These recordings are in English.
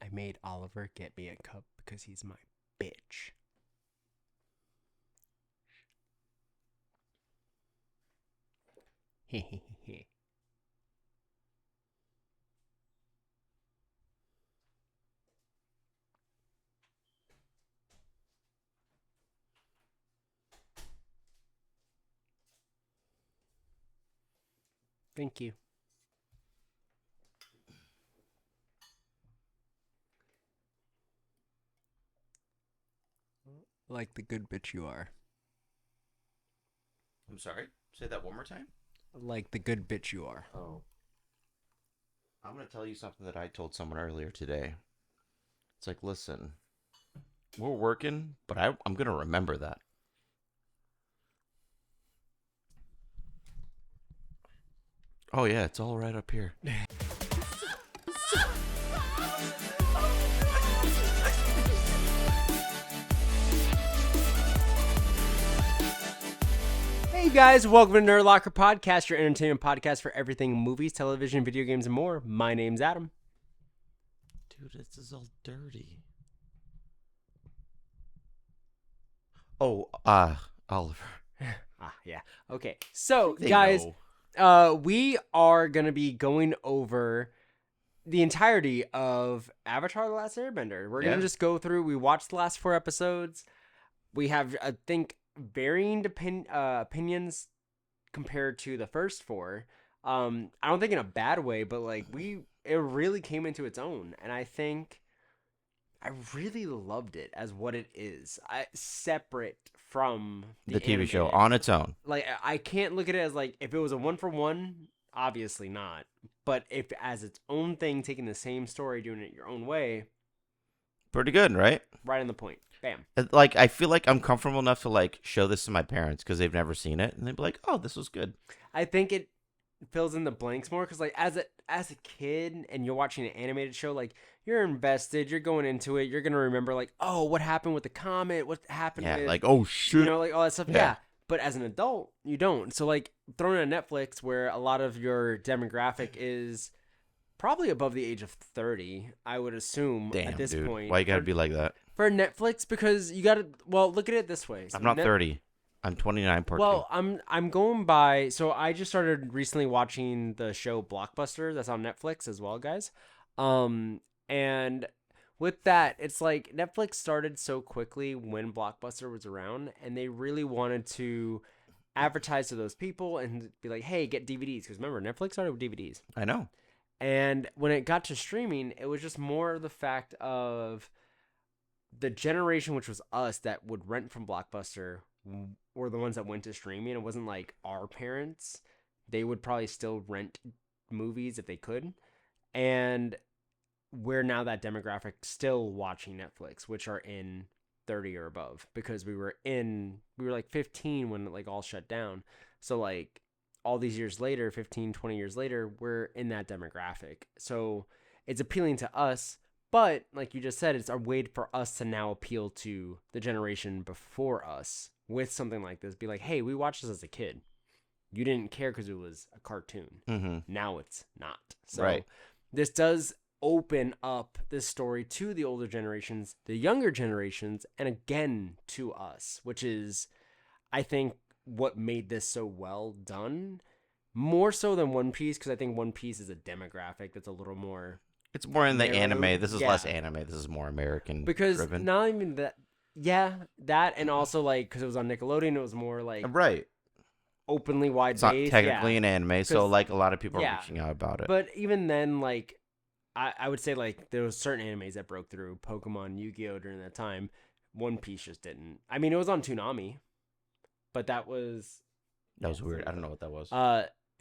I made Oliver get me a cup because he's my bitch. Hehehe. Thank you. Like the good bitch you are. I'm sorry? Say that one more time? Like the good bitch you are. Oh. I'm going to tell you something that I told someone earlier today. It's like, listen, we're working, but I'm going to remember that. Oh, yeah, it's all right up here. Hey guys, welcome to Nerd Locker Podcast, your entertainment podcast for everything movies, television, video games, and more. My name's Adam. Dude, this is all dirty. Oh, Oliver. Yeah. Okay. So, They guys, know. we are going to be going over the entirety of Avatar: The Last Airbender. We're going to just go through. We watched the last 4 episodes. We have, I think, varying opinions compared to the first 4. I don't think in a bad way, but like it really came into its own, and I think I really loved it as what it is, separate from The TV show animated. on its own. Like, I can't look at it as like if it was a 1-for-1, obviously not. But if as its own thing, taking the same story, doing it your own way, Pretty good, right? right on the point. Bam. Like, I feel like I'm comfortable enough to, like, show this to my parents because they've never seen it. And they'd be like, oh, this was good. I think it fills in the blanks more because, like, as a kid and you're watching an animated show, like, you're invested, you're going into it, you're gonna remember, like, oh, what happened with the comet, what happened Yeah, with, like, oh, shit. you know, like all that stuff. Yeah. Yeah. But as an adult, you don't. So, like, thrown in Netflix, where a lot of your demographic is probably above the age of 30, I would assume. Damn, at this dude. point, Why you gotta be like that? for Netflix, because you gotta, well, look at it this way. So I'm not 30. I'm 29 part Well, I'm going by, so I just started recently watching the show Blockbuster that's on Netflix as well, guys. And with that, it's like Netflix started so quickly when Blockbuster was around, and they really wanted to advertise to those people and be like, hey, get DVDs. Because remember, Netflix started with DVDs. I know. And when it got to streaming, it was just more the fact of the generation, which was us, that would rent from Blockbuster, were the ones that went to streaming. It wasn't like our parents. They would probably still rent movies if they could. And we're now that demographic still watching Netflix, which are in 30 or above, because we were like 15 when it like all shut down. So like all these years later, 15, 20 years later, we're in that demographic. So it's appealing to us, but like you just said, it's a way for us to now appeal to the generation before us with something like this. Be like, hey, we watched this as a kid. You didn't care because it was a cartoon. Mm-hmm. Now it's not. So Right. This does open up this story to the older generations, the younger generations, and again to us, which is, I think, what made this so well done. More so than One Piece, because I think One Piece is a demographic that's a little more... It's more in the narrow. anime. This is Yeah. less anime. This is more American Because driven. not even that... Yeah, that, and also, like, because it was on Nickelodeon, it was more, like, Right. openly wide It's not based. technically an anime, so, 'Cause- like, a lot of people are yeah. reaching out about it. But even then, like, I would say, like, there was certain animes that broke through. Pokemon, Yu-Gi-Oh! During that time. One Piece just didn't. I mean, it was on Toonami, but that was... That was weird. I don't know what that was.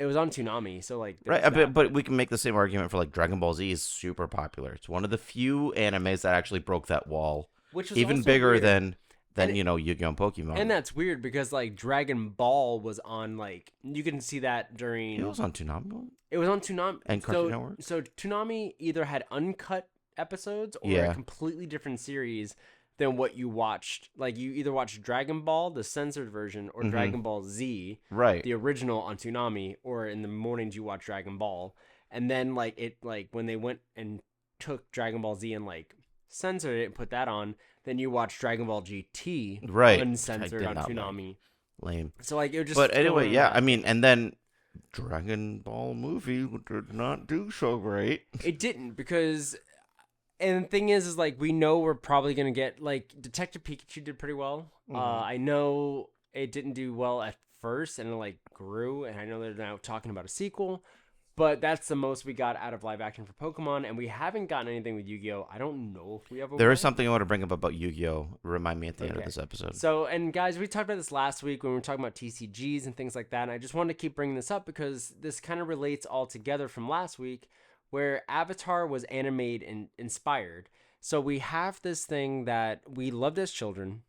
It was on Toonami, so, like... there Right, was that. but we can make the same argument for, like, Dragon Ball Z is super popular. It's one of the few animes that actually broke that wall. Which was Even also bigger weird. than And you know, Yu-Gi-Oh! And Pokemon. And that's weird because, like, Dragon Ball was on, like... You can see that during... It was on Toonami. It was on Toonami. And Cartoon Network? So Toonami either had uncut episodes or Yeah. a completely different series than what you watched. Like, you either watched Dragon Ball, the censored version, or Mhm. Dragon Ball Z, Right. the original on Toonami, or in the mornings you watch Dragon Ball. And then, like, when they went and took Dragon Ball Z and like censored it and put that on, then you watch Dragon Ball GT Right. I uncensored did on not like. Toonami. Lame. So like it would just But fill anyway, in yeah. that. I mean, and then Dragon Ball movie did not do so great. It didn't because, and the thing is like we know we're probably gonna get like Detective Pikachu did pretty well. I know it didn't do well at first, and it like grew, and I know they're now talking about a sequel. But that's the most we got out of live action for Pokemon, and we haven't gotten anything with Yu-Gi-Oh! I don't know if we ever There will. is something I want to bring up about Yu-Gi-Oh! Remind me at the end of Okay. this episode. So, and guys, we talked about this last week when we were talking about TCGs and things like that, and I just wanted to keep bringing this up because this kind of relates all together from last week, where Avatar was anime and inspired. So we have this thing that we loved as children.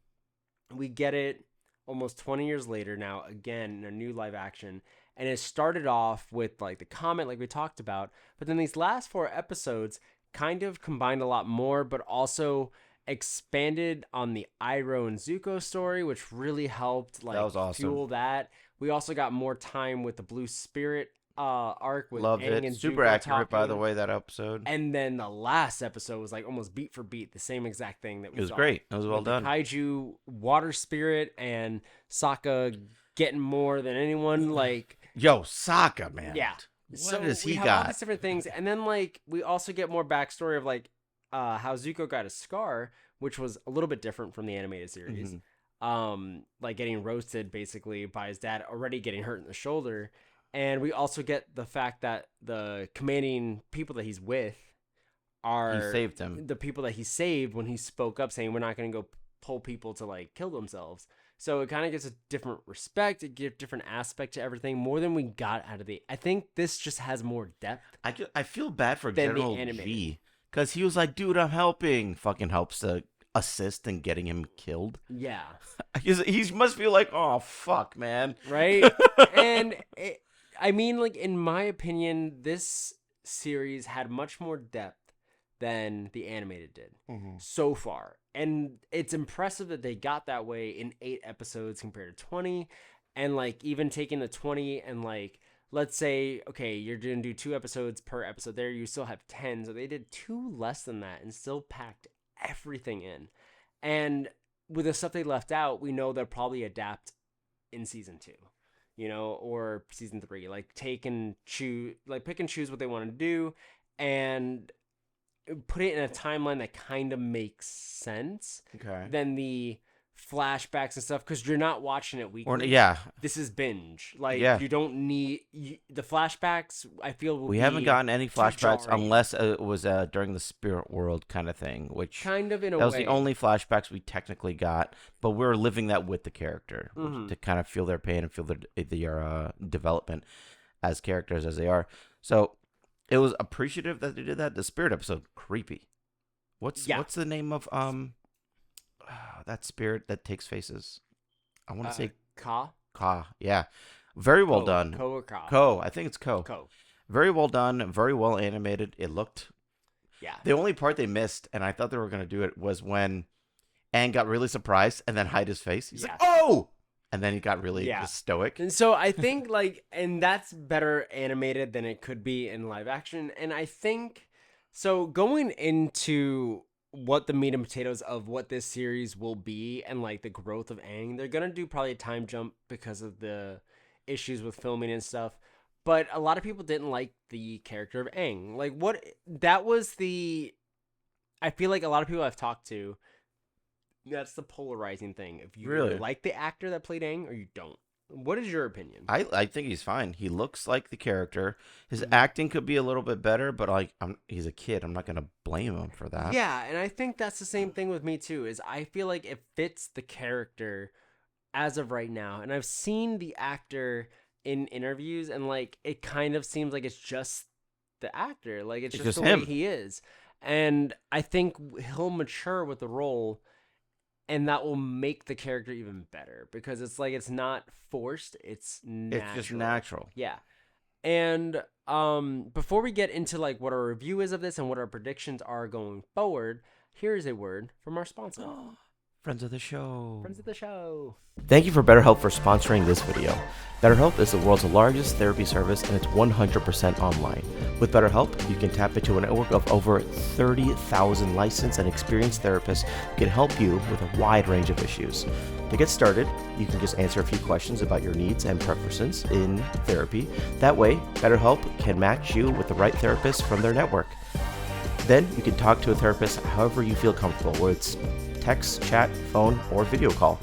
We get it almost 20 years later now, again, in a new live action. And it started off with like the comet, like we talked about. But then these last 4 episodes kind of combined a lot more, but also expanded on the Iroh and Zuko story, which really helped like That was awesome. fuel that. We also got more time with the Blue Spirit arc with Loved Aang it. and Super Zuko accurate, by the talking. way, that episode. And then the last episode was like almost beat for beat the same exact thing that we It was saw. great. It was well With the done. Kaiju, Water Spirit, and Sokka getting more than anyone. Like, Yo, Sokka, man. yeah. What So does we he have all got? these different things, and then like we also get more backstory of like how Zuko got a scar, which was a little bit different from the animated series. Like getting roasted basically by his dad, already getting hurt in the shoulder. And we also get the fact that the commanding people that he's with are He saved him. the people that he saved when he spoke up saying we're not going to go pull people to like kill themselves. So it kind of gives a different respect, it gives different aspect to everything, more than we got out of the. I think this just has more depth. I feel bad for Than the General animated. G because he was like, dude, I'm helping. Fucking helps to assist in getting him killed. Yeah. He must feel like, oh fuck, man. Right? And I mean, like, in my opinion, this series had much more depth than the animated did so far. And it's impressive that they got that way in 8 episodes compared to 20. And, like, even taking the 20 and, like, let's say, okay, you're going to do 2 episodes per episode there. You still have 10. So they did 2 less than that and still packed everything in. And with the stuff they left out, we know they'll probably adapt in season 2. You know, or season 3, like pick and choose what they want to do and put it in a timeline that kind of makes sense than the flashbacks and stuff, because you're not watching it weekly. Yeah. This is binge. Like, Yeah. you don't need the flashbacks. I feel we haven't gotten any flashbacks jarring. unless it was during the spirit world kind of thing, which kind of in a that was way. the only flashbacks we technically got, but we're living that with the character to kind of feel their pain and feel their development as characters as they are. So it was appreciative that they did that. The spirit episode, creepy. What's the name of that spirit that takes faces? I want to say Ka. Yeah, very well done. Ko or Ka? Ko, I think it's Ko. Ko. Very well done, very well animated. It looked. Yeah. The only part they missed, and I thought they were gonna do it, was when Aang got really surprised and then hide his face. He's like, "Oh!" And then he got really just stoic. And so I think and that's better animated than it could be in live action. And I think so going into what the meat and potatoes of what this series will be and like the growth of Aang, they're gonna do probably a time jump because of the issues with filming and stuff. But a lot of people didn't like the character of Aang. Like I feel like a lot of people I've talked to, that's the polarizing thing. If you really like the actor that played Aang or you don't. What is your opinion? I think he's fine. He looks like the character. His acting could be a little bit better, but he's a kid. I'm not gonna blame him for that. Yeah, and I think that's the same thing with me too. Is I feel like it fits the character as of right now, and I've seen the actor in interviews, and like it kind of seems like it's just the actor, like it's just the him. way he is, and I think he'll mature with the role. And that will make the character even better because it's like it's not forced; it's natural. It's just natural. Yeah. And before we get into like what our review is of this and what our predictions are going forward, here is a word from our sponsor. Friends of the show. Friends of the show. Thank you for BetterHelp for sponsoring this video. BetterHelp is the world's largest therapy service, and it's 100% online. With BetterHelp, you can tap into a network of over 30,000 licensed and experienced therapists who can help you with a wide range of issues. To get started, you can just answer a few questions about your needs and preferences in therapy. That way, BetterHelp can match you with the right therapist from their network. Then you can talk to a therapist however you feel comfortable, whether it's text, chat, phone, or video call.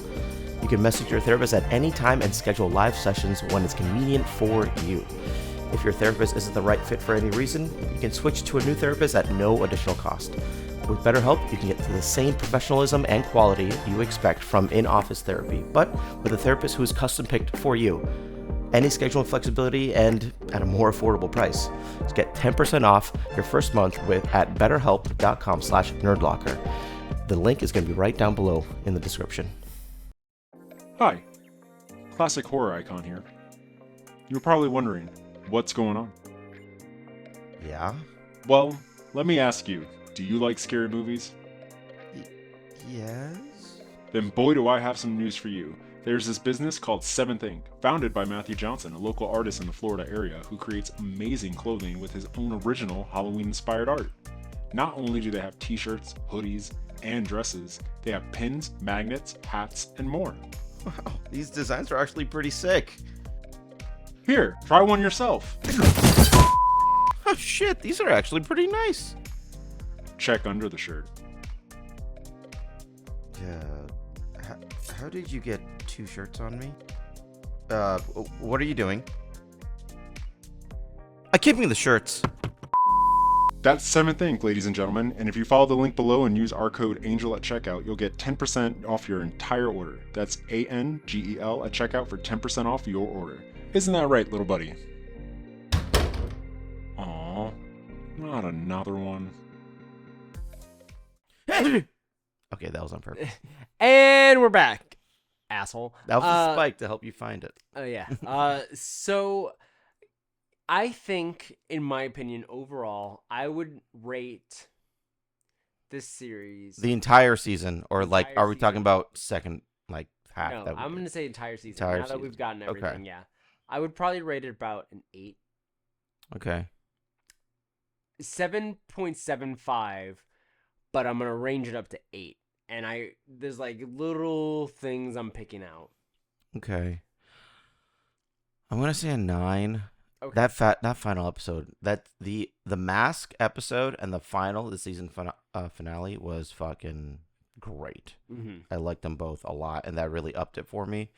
You can message your therapist at any time and schedule live sessions when it's convenient for you. If your therapist isn't the right fit for any reason, you can switch to a new therapist at no additional cost. With BetterHelp, you can get the same professionalism and quality you expect from in-office therapy, but with a therapist who is custom-picked for you. Any scheduling flexibility and at a more affordable price. Just get 10% off your first month at betterhelp.com/nerdlocker. The link is going to be right down below in the description. Hi, classic horror icon here. You're probably wondering, what's going on? Yeah? Well, let me ask you, do you like scary movies? Yes? Then boy do I have some news for you. There's this business called Seventh Ink, founded by Matthew Johnson, a local artist in the Florida area who creates amazing clothing with his own original Halloween-inspired art. Not only do they have t-shirts, hoodies, and dresses, they have pins, magnets, hats, and more. Wow, these designs are actually pretty sick. Here, try one yourself. Oh shit, these are actually pretty nice. Check under the shirt. How did you get 2 shirts on me? What are you doing? Give me the shirts. That's Seventh Ink, ladies and gentlemen, and if you follow the link below and use our code ANGEL at checkout, you'll get 10% off your entire order. That's ANGEL at checkout for 10% off your order. Isn't that right, little buddy? Aww, not another one. Okay, that was on purpose. And we're back, asshole. That was a spike to help you find it. Oh, yeah. So I think, in my opinion, overall, I would rate this series. The entire season, or like, Entire are we talking season. about second, like, half? No, that we I'm did? going to say entire season. Entire now that season. we've gotten Okay. everything, yeah. I would probably rate it about an 8. Okay. 7.75, but I'm going to range it up to 8. And there's like little things I'm picking out. Okay. I'm gonna say a 9. Okay. That final episode, the mask episode and the season finale was fucking great. Mm-hmm. I liked them both a lot, and that really upped it for me.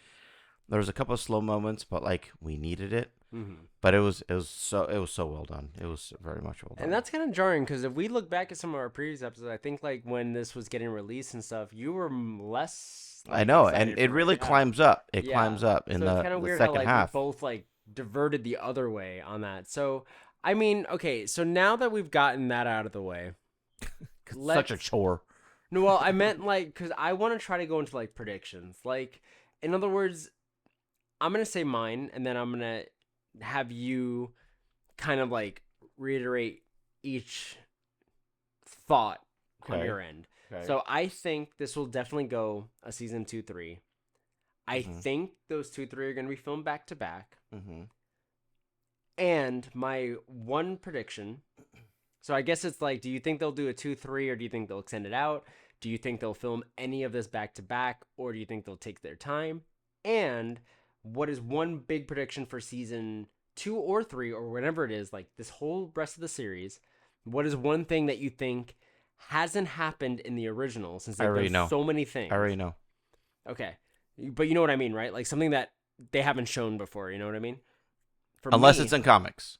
There was a couple of slow moments, but like we needed it. Mm-hmm. But it was so well done. It was very much well done. And that's kind of jarring because if we look back at some of our previous episodes, I think like when this was getting released and stuff, you were less. Like, I know, excited and it for really yeah. climbs up. It Yeah. climbs up in So it's the kind of weird second how, like, half. we both like diverted the other way on that. So I mean, okay, so now that we've gotten that out of the way, Such a chore. No, well, I meant like because I want to try to go into like predictions. Like, in other words, I'm gonna say mine, and then I'm gonna have you kind of like reiterate each thought on Okay. your end. Okay. So I think this will definitely go a season 2, 3. I think those 2, 3 are gonna be filmed back to back. Mm-hmm. And my one prediction. So I guess it's like, do you think they'll do a 2, 3, or do you think they'll extend it out? Do you think they'll film any of this back to back, or do you think they'll take their time? And what is one big prediction for season 2 or 3, or whatever it is, like this whole rest of the series? What is one thing that you think hasn't happened in the original since they've done so many things? I already know. Okay. But you know what I mean, right? Like something that they haven't shown before, you know what I mean? For Unless me, it's in comics.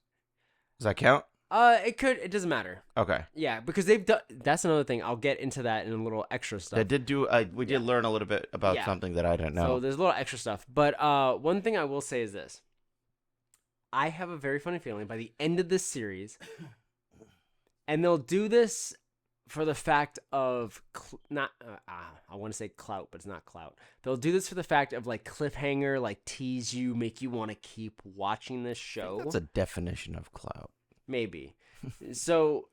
Does that count? it doesn't matter. Okay. Yeah, because they've done. That's another thing. I'll get into that in a little extra stuff. I did do. We did learn a little bit about something that I didn't know. So there's a little extra stuff. But one thing I will say is this: I have a very funny feeling by the end of this series, and they'll do this for the fact of not. I want to say clout, but it's not clout. They'll do this for the fact of like cliffhanger, like tease you, make you want to keep watching this show. That's a definition of clout. Maybe. So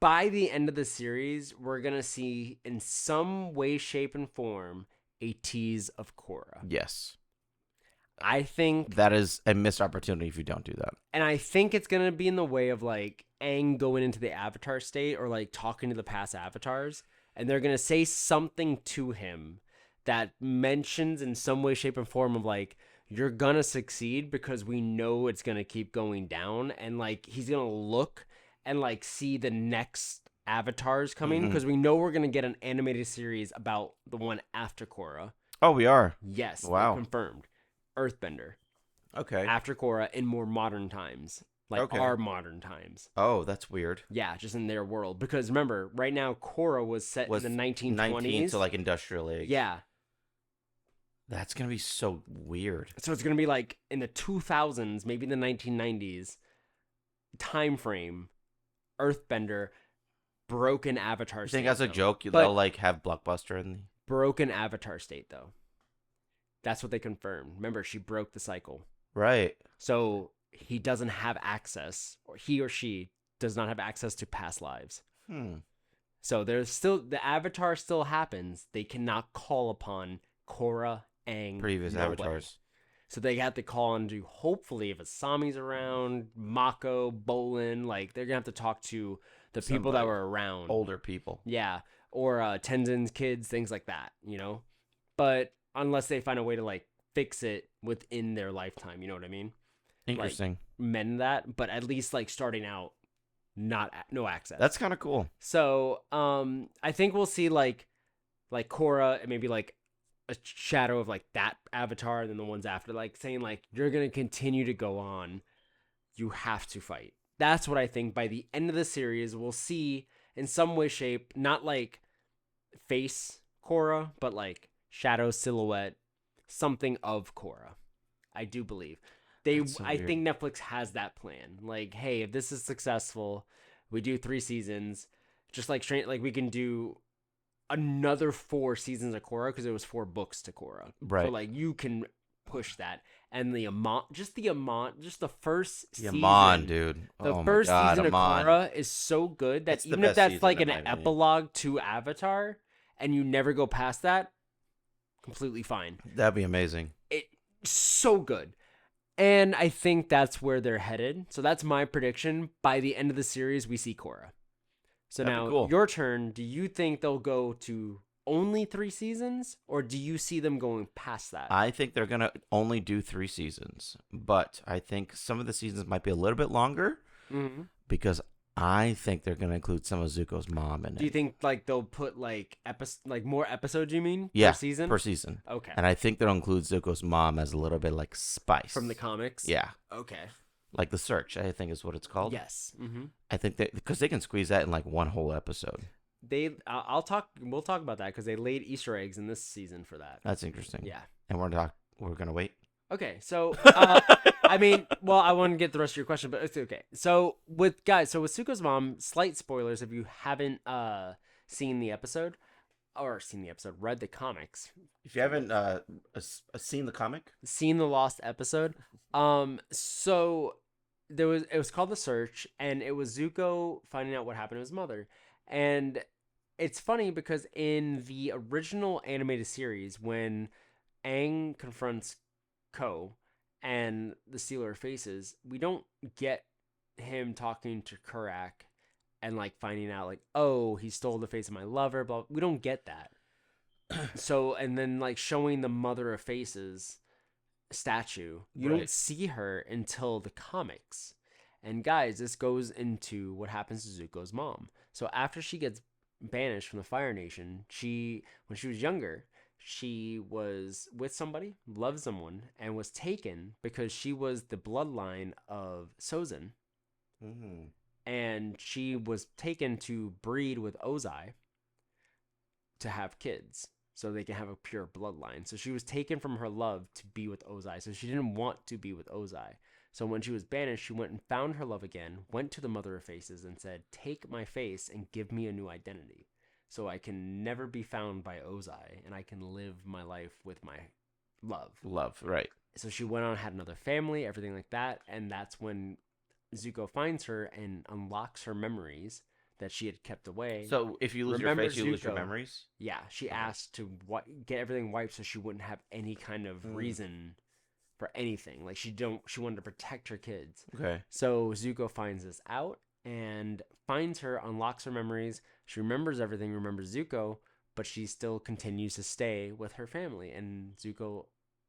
by the end of the series, we're going to see in some way, shape, and form a tease of Korra. Yes. I think That is a missed opportunity if you don't do that. And I think it's going to be in the way of like Aang going into the avatar state or like talking to the past avatars. And they're going to say something to him that mentions in some way, shape, and form of like, you're going to succeed because we know it's going to keep going down. And like, he's going to look and like see the next avatars coming because we know we're going to get an animated series about the one after Korra. Oh, we are? Yes. Wow. Confirmed. Earthbender. Okay. After Korra in more modern times. Like our modern times. Oh, that's weird. Yeah, just in their world. Because remember, right now, Korra was set in the 1920s. 19 to like industrial age. Yeah. That's going to be so weird. So it's going to be like in the 2000s, maybe the 1990s time frame, Earthbender, broken avatar You state. think as a though. joke, But they'll like have Blockbuster in the... broken avatar state, though. That's what they confirmed. Remember, she broke the cycle. Right. So he doesn't have access, or he or she does not have access to past lives. So there's still, the avatar still happens. They cannot call upon Korra, Aang, Previous avatars. So they have to call on to, hopefully, if Asami's around, Mako, Bolin, like, they're going to have to talk to the people that were around. Older people. Yeah. Or Tenzin's kids, things like that, you know? But unless they find a way to, like, fix it within their lifetime, you know what I mean? Interesting. Like, mend that, but at least, like, starting out, no access. That's kind of cool. So, I think we'll see, like Korra, and maybe, like, a shadow of like that avatar and then the ones after, like saying like, you're gonna continue to go on, you have to fight. That's what I think by the end of the series we'll see in some way, shape, not like face Korra, but like shadow, silhouette, something of Korra. I do believe I think Netflix has that plan, like, hey, if this is successful, we do 3 seasons, just like we can do another 4 seasons of Korra, because there was 4 books to Korra. Right. So like you can push that, and the first season, dude. The first season of Korra is so good that It's the even if best that's season, like in an my opinion. epilogue to Avatar, and you never go past that, completely fine. That'd be amazing. It's so good. And I think that's where they're headed. So that's my prediction. By the end of the series, we see Korra. So That'd be now, cool. your turn. Do you think they'll go to only 3 seasons, or do you see them going past that? I think they're going to only do 3 seasons, but I think some of the seasons might be a little bit longer because I think they're going to include some of Zuko's mom in it. Do you think like they'll put like more episodes, you mean? Yeah, per season? per season. Okay. And I think they'll include Zuko's mom as a little bit like spice. From the comics? Yeah. Okay. Like The Search, I think is what it's called. Yes. Mm-hmm. I think that because they can squeeze that in like one whole episode. We'll talk about that because they laid Easter eggs in this season for that. That's interesting. Yeah. And we're going to wait. Okay, so I mean, well, I want to get the rest of your question, but it's okay. So with Zuko's mom, slight spoilers if you haven't read the comics, If you haven't seen the comic, seen the lost episode, so it was called The Search, and it was Zuko finding out what happened to his mother. And it's funny because in the original animated series, when Aang confronts Ko and the Stealer of Faces, we don't get him talking to Kurak and like finding out like, oh, he stole the face of my lover, but we don't get that. So, and then like showing the Mother of Faces statue, you don't see her until the comics. And guys, this goes into what happens to Zuko's mom. So after she gets banished from the Fire Nation, when she was younger, she was with somebody, loved someone, and was taken because she was the bloodline of Sozin. Mm-hmm. And she was taken to breed with Ozai to have kids so they can have a pure bloodline. So she was taken from her love to be with Ozai. So she didn't want to be with Ozai. So when she was banished, she went and found her love again, went to the Mother of Faces and said, take my face and give me a new identity, so I can never be found by Ozai, and I can live my life with my love. Love, right. So she went on, had another family, everything like that, and that's when Zuko finds her and unlocks her memories that she had kept away. So if you lose your Remember face, you lose your Zuko. memories? Yeah, she asked to get everything wiped so she wouldn't have any kind of reason for anything. Like she wanted to protect her kids. Okay. So Zuko finds this out and finds her, unlocks her memories. She remembers everything, remembers Zuko, but she still continues to stay with her family. And Zuko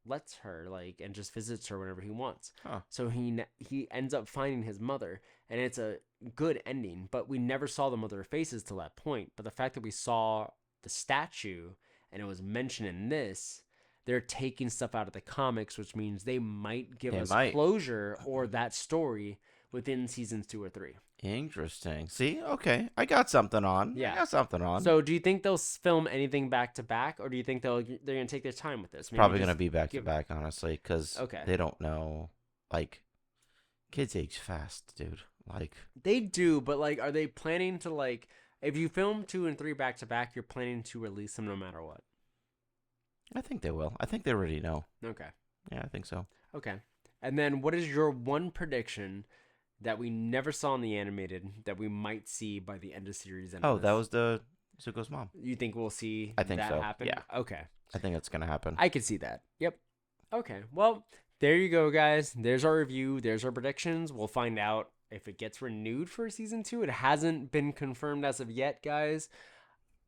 lets her, like, and just visits her whenever he wants. Huh. So he ends up finding his mother, and it's a good ending. But we never saw the mother faces till that point. But the fact that we saw the statue and it was mentioned in this, they're taking stuff out of the comics, which means they might give us closure or that story within seasons 2 or 3. Interesting. See, okay, I got something on. Yeah, I got something on. So, do you think they'll film anything back to back, or do you think they're gonna take their time with this? Maybe Probably gonna be back to back, honestly, because Okay. they don't know. Like, kids age fast, dude. Like They do, but like, are they planning to like? If you film 2 and 3 back to back, you're planning to release them no matter what. I think they will. I think they already know. Okay. Yeah, I think so. Okay. And then, what is your one prediction that we never saw in the animated that we might see by the end of series? Oh, that was the Zuko's mom. You think we'll see? I think that so. happen? Yeah. Okay. I think that's gonna happen. I could see that. Yep. Okay. Well, there you go, guys. There's our review. There's our predictions. We'll find out if it gets renewed for season 2. It hasn't been confirmed as of yet, guys.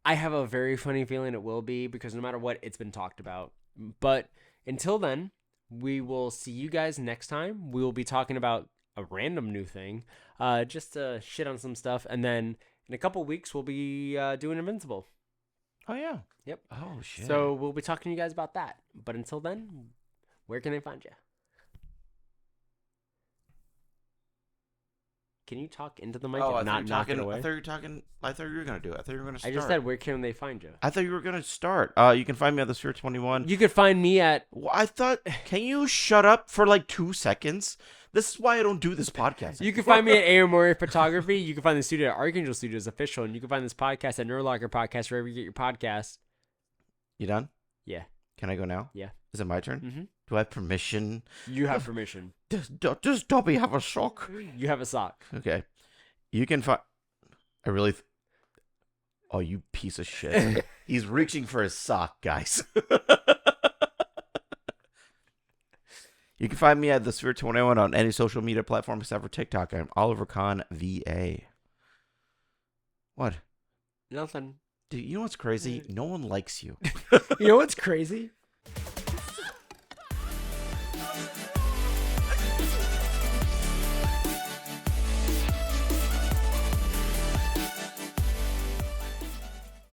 I have a very funny feeling it will be because no matter what, it's been talked about. But until then, we will see you guys next time. We will be talking about a random new thing, just to shit on some stuff. And then in a couple weeks, we'll be doing Invincible. Oh yeah. Yep. Oh shit. So we'll be talking to you guys about that. But until then, where can they find you? Can you talk into the mic and not knock it away? I thought you were talking. I thought you were gonna do it. I thought you were gonna start. I just said, where can they find you? I thought you were gonna start. You can find me at the Sphere 21. You could find me at. Well, I thought. Can you shut up for like 2 seconds? This is why I don't do this podcast. You can find me at Aomori Photography. You can find the studio at Archangel Studios Official, and you can find this podcast at Neurolocker Podcast wherever you get your podcasts. You done? Yeah. Can I go now? Yeah. Is it my turn? Mm-hmm. Do I have permission? You have permission. Does Dobby have a sock? You have a sock. Okay. You can find. I really. Oh, you piece of shit. He's reaching for his sock, guys. You can find me at the Sphere 21 on any social media platform except for TikTok. I'm Oliver Khan VA. What? Nothing. Dude, you know what's crazy? No one likes you. You know what's crazy?